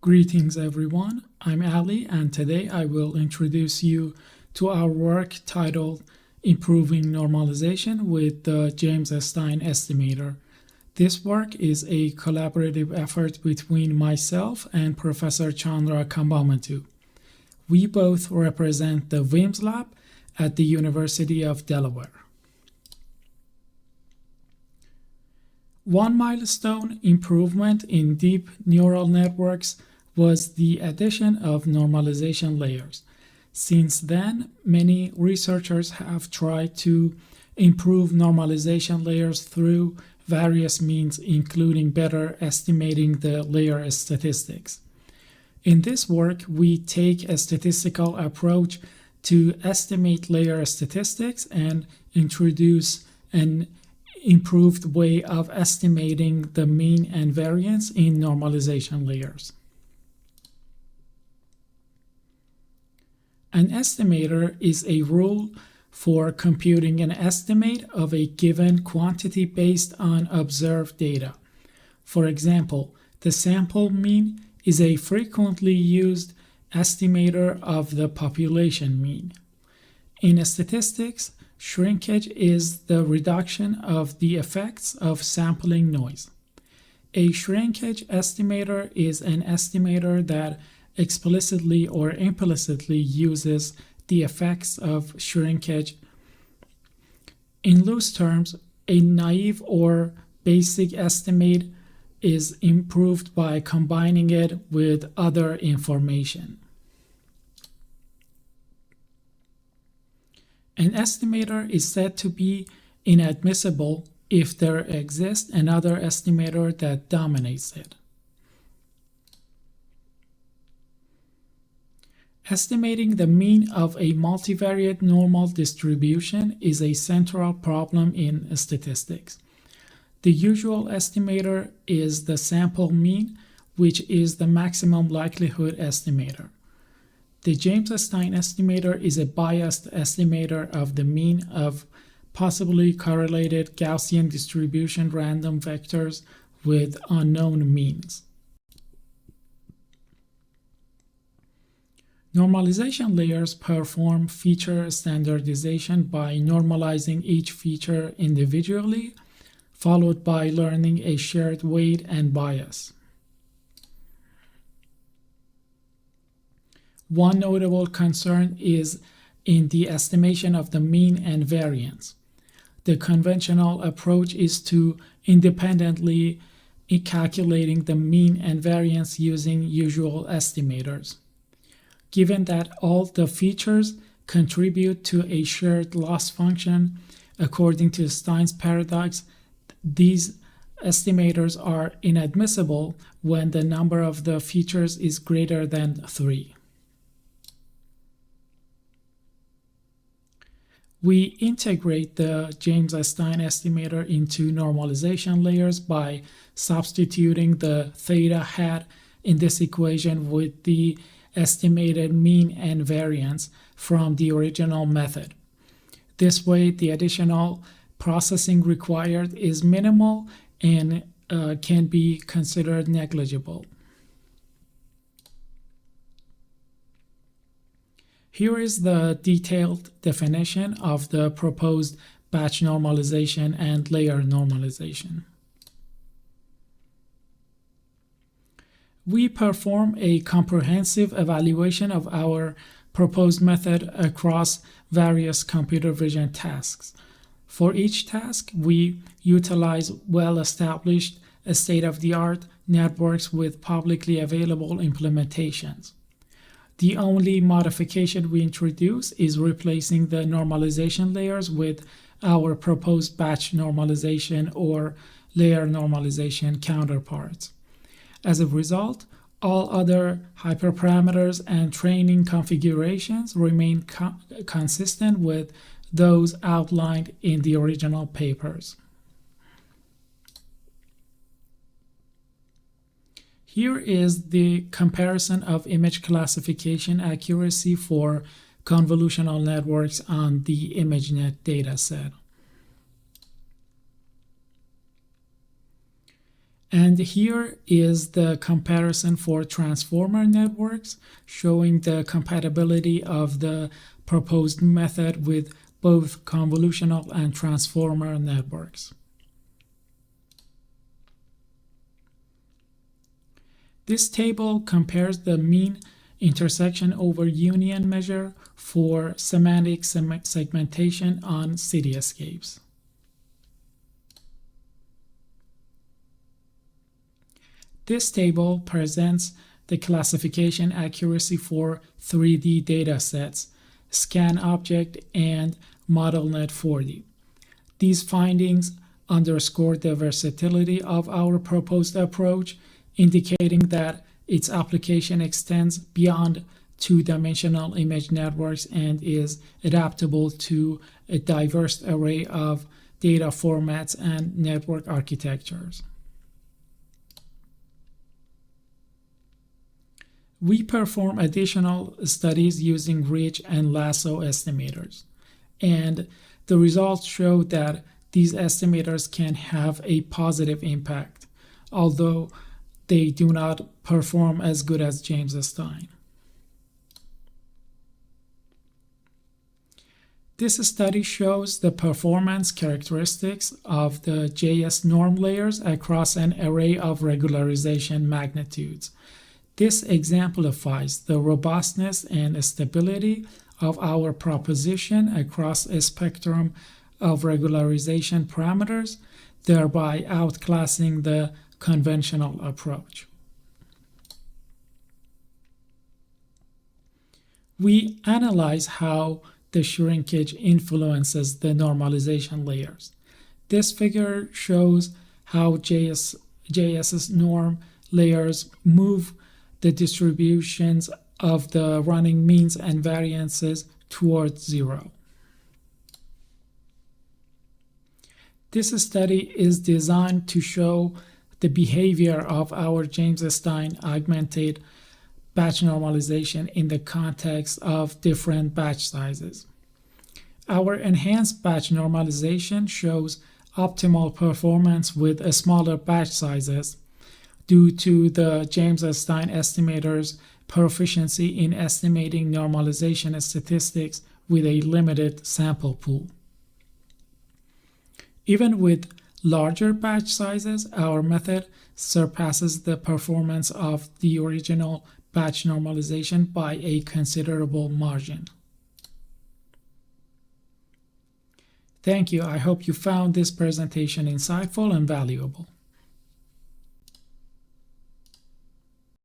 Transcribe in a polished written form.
Greetings everyone, I'm Ali and today I will introduce you to our work titled Improving Normalization with the James-Stein Estimator. This work is a collaborative effort between myself and Professor Chandra Kambhamettu. We both represent the WIMS lab at the University of Delaware. One milestone improvement in deep neural networks was the addition of normalization layers. Since then, many researchers have tried to improve normalization layers through various means, including better estimating the layer statistics. In this work, we take a statistical approach to estimate layer statistics and introduce an improved way of estimating the mean and variance in normalization layers. An estimator is a rule for computing an estimate of a given quantity based on observed data. For example, the sample mean is a frequently used estimator of the population mean. In statistics, shrinkage is the reduction of the effects of sampling noise. A shrinkage estimator is an estimator that explicitly or implicitly uses the effects of shrinkage. In loose terms, a naive or basic estimate is improved by combining it with other information. An estimator is said to be inadmissible if there exists another estimator that dominates it. Estimating the mean of a multivariate normal distribution is a central problem in statistics. The usual estimator is the sample mean, which is the maximum likelihood estimator. The James-Stein Estimator is a biased estimator of the mean of possibly correlated Gaussian distribution random vectors with unknown means. Normalization layers perform feature standardization by normalizing each feature individually, followed by learning a shared weight and bias. One notable concern is in the estimation of the mean and variance. The conventional approach is to independently calculating the mean and variance using usual estimators. Given that all the features contribute to a shared loss function, according to Stein's paradox, these estimators are inadmissible when the number of the features is greater than 3. We integrate the James-Stein estimator into normalization layers by substituting the theta hat in this equation with the estimated mean and variance from the original method. This way, the additional processing required is minimal and can be considered negligible. Here is the detailed definition of the proposed batch normalization and layer normalization. We perform a comprehensive evaluation of our proposed method across various computer vision tasks. For each task, we utilize well-established state-of-the-art networks with publicly available implementations. The only modification we introduce is replacing the normalization layers with our proposed batch normalization or layer normalization counterparts. As a result, all other hyperparameters and training configurations remain consistent with those outlined in the original papers. Here is the comparison of image classification accuracy for convolutional networks on the ImageNet dataset. And here is the comparison for transformer networks, showing the compatibility of the proposed method with both convolutional and transformer networks. This table compares the mean intersection over union measure for semantic segmentation on cityscapes. This table presents the classification accuracy for 3D datasets, scan object, and ModelNet 4D. These findings underscore the versatility of our proposed approach, indicating that its application extends beyond two-dimensional image networks and is adaptable to a diverse array of data formats and network architectures. We perform additional studies using Ridge and LASSO estimators, and the results show that these estimators can have a positive impact, although they do not perform as good as James-Stein. This study shows the performance characteristics of the JS norm layers across an array of regularization magnitudes. This exemplifies the robustness and stability of our proposition across a spectrum of regularization parameters, thereby outclassing the conventional approach. We analyze how the shrinkage influences the normalization layers. This figure shows how JS's norm layers move the distributions of the running means and variances towards zero. This study is designed to show the behavior of our James-Stein augmented batch normalization in the context of different batch sizes. Our enhanced batch normalization shows optimal performance with smaller batch sizes due to the James-Stein estimator's proficiency in estimating normalization statistics with a limited sample pool. Even with larger batch sizes, our method surpasses the performance of the original batch normalization by a considerable margin. Thank you. I hope you found this presentation insightful and valuable.